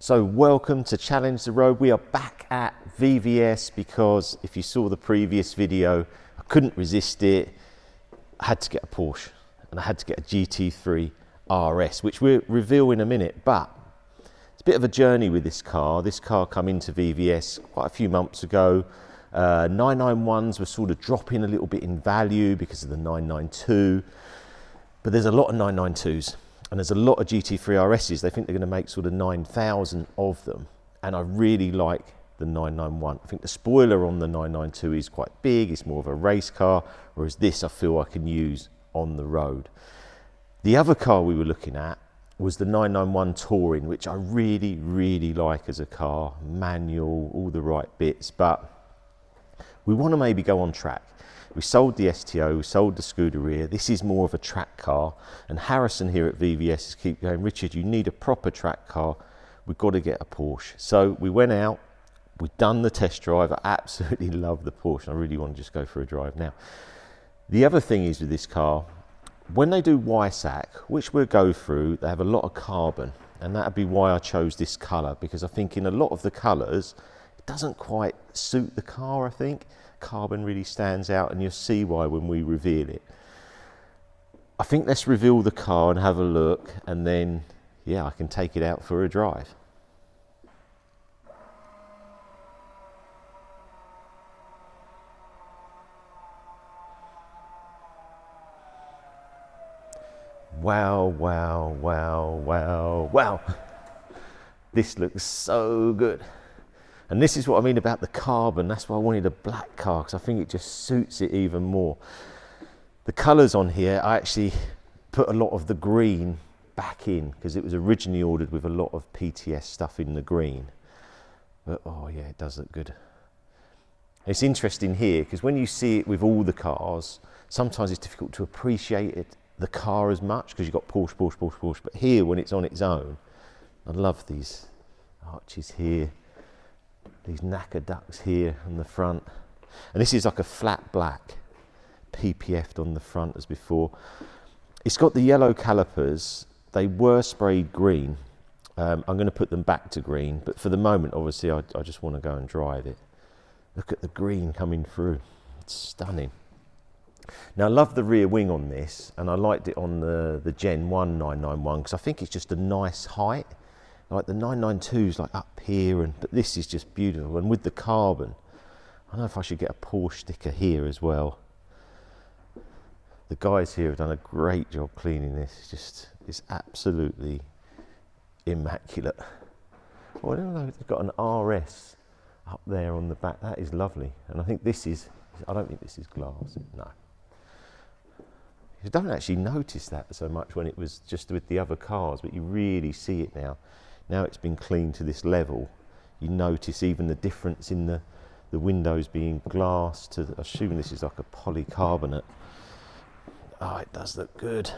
So welcome to Challenge the Road. We are back at VVS because if you saw the previous video, I couldn't resist it. I had to get a Porsche and I had to get a GT3 RS, which we'll reveal in a minute, but it's a bit of a journey with this car. This car came into VVS quite a few months ago. 991s were sort of dropping a little bit in value because of the 992, but there's a lot of 992s. And there's a lot of GT3 RSs. They think they're going to make sort of 9,000 of them. And I really like the 991. I think the spoiler on the 992 is quite big. It's more of a race car, whereas this I feel I can use on the road. The other car we were looking at was the 991 Touring, which I really, really like as a car. Manual, all the right bits, but we want to maybe go on track. We sold the STO, we sold the Scuderia. This is more of a track car. And Harrison here at VVS keep going, Richard, you need a proper track car. We've got to get a Porsche. So we went out, we've done the test drive. I absolutely love the Porsche. I really want to just go for a drive now. The other thing is with this car, when they do Weissack, which we'll go through, they have a lot of carbon. And that'd be why I chose this colour, because I think in a lot of the colours, it doesn't quite suit the car, I think. Carbon really stands out, and you'll see why when we reveal it. I think let's reveal the car and have a look, and then yeah, I can take it out for a drive. Wow, wow, wow, wow, wow. This looks so good. And this is what I mean about the carbon. That's why I wanted a black car, because I think it just suits it even more. The colours on here, I actually put a lot of the green back in because it was originally ordered with a lot of PTS stuff in the green. But oh yeah, it does look good. It's interesting here because when you see it with all the cars, sometimes it's difficult to appreciate it, the car as much, because you've got Porsche, Porsche, Porsche, Porsche. But here, when it's on its own, I love these arches here. These knacker ducks here on the front. And this is like a flat black, PPF'd on the front as before. It's got the yellow calipers. They were sprayed green. I'm going to put them back to green, but for the moment, obviously, I just want to go and drive it. Look at the green coming through. It's stunning. Now, I love the rear wing on this, and I liked it on the Gen 1 991 because I think it's just a nice height. Like the 992's like up here, but this is just beautiful. And with the carbon, I don't know if I should get a Porsche sticker here as well. The guys here have done a great job cleaning this. It's absolutely immaculate. Well, I don't know, they've got an RS up there on the back. That is lovely. And I think this is, I don't think this is glass, no. You don't actually notice that so much when it was just with the other cars, but you really see it now. Now it's been cleaned to this level, you notice even the difference in the windows being glass to, I assume this is like a polycarbonate. Oh, it does look good.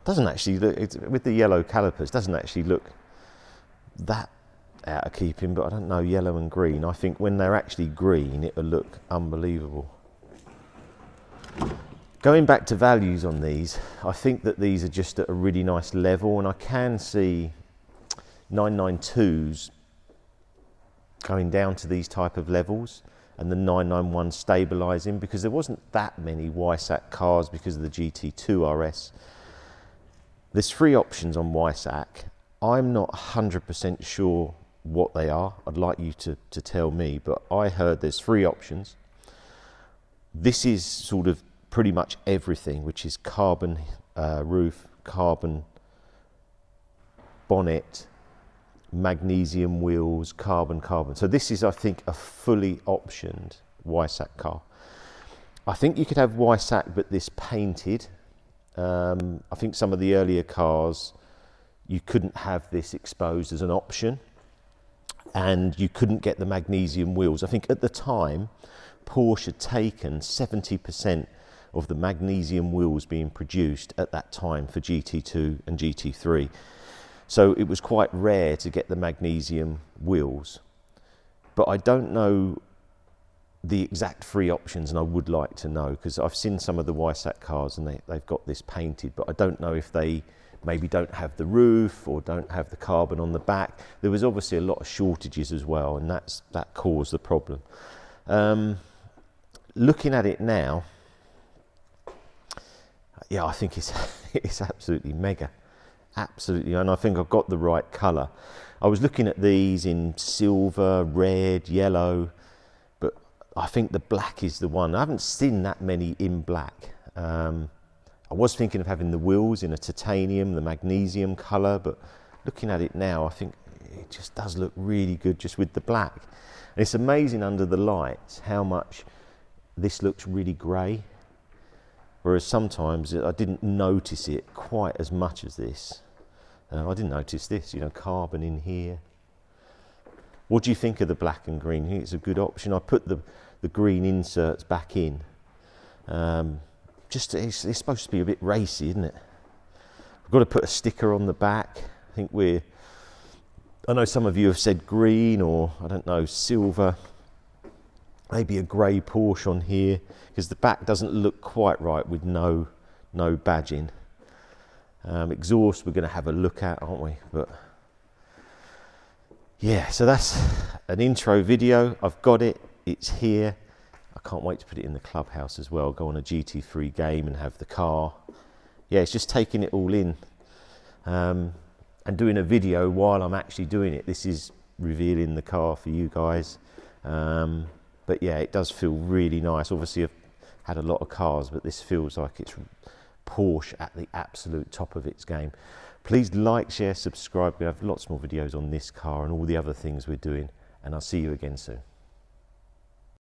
Doesn't actually look, with the yellow calipers, doesn't actually look that out of keeping, but I don't know, yellow and green. I think when they're actually green, it will look unbelievable. Going back to values on these, I think that these are just at a really nice level, and I can see 992s going down to these type of levels and the 991 stabilising, because there wasn't that many Weissack cars because of the GT2 RS. There's 3 options on Weissack. I'm not 100% sure what they are. I'd like you to tell me, but I heard there's 3 options. This is sort of pretty much everything, which is carbon roof, carbon bonnet, magnesium wheels, carbon. So this is, I think, a fully optioned Weissack car. I think you could have Weissack, but this painted. I think some of the earlier cars, you couldn't have this exposed as an option, and you couldn't get the magnesium wheels. I think at the time, Porsche had taken 70% of the magnesium wheels being produced at that time for GT2 and GT3. So it was quite rare to get the magnesium wheels. But I don't know the exact 3 options, and I would like to know, because I've seen some of the Weissack cars and they've got this painted, but I don't know if they maybe don't have the roof or don't have the carbon on the back. There was obviously a lot of shortages as well, and that caused the problem. Looking at it now, yeah, I think it's absolutely mega, absolutely, and I think I've got the right colour. I was looking at these in silver, red, yellow, but I think the black is the one. I haven't seen that many in black. I was thinking of having the wheels in a titanium, the magnesium colour, but looking at it now, I think it just does look really good just with the black. And it's amazing under the lights how much this looks really grey, whereas sometimes I didn't notice it quite as much as this. I didn't notice this, you know, carbon in here. What do you think of the black and green? I think it's a good option. I put the green inserts back in. It's supposed to be a bit racy, isn't it? I've got to put a sticker on the back. I think I know some of you have said green, or I don't know, silver. Maybe a grey Porsche on here, because the back doesn't look quite right with no badging. Exhaust we're going to have a look at, aren't we? But yeah, so that's an intro video. I've got it, it's here. I can't wait to put it in the clubhouse as well, go on a GT3 game and have the car. Yeah, it's just taking it all in and doing a video while I'm actually doing it. This is revealing the car for you guys. But yeah, it does feel really nice. Obviously I've had a lot of cars, but this feels like it's Porsche at the absolute top of its game. Please like, share, subscribe. We have lots more videos on this car and all the other things we're doing, and I'll see you again soon.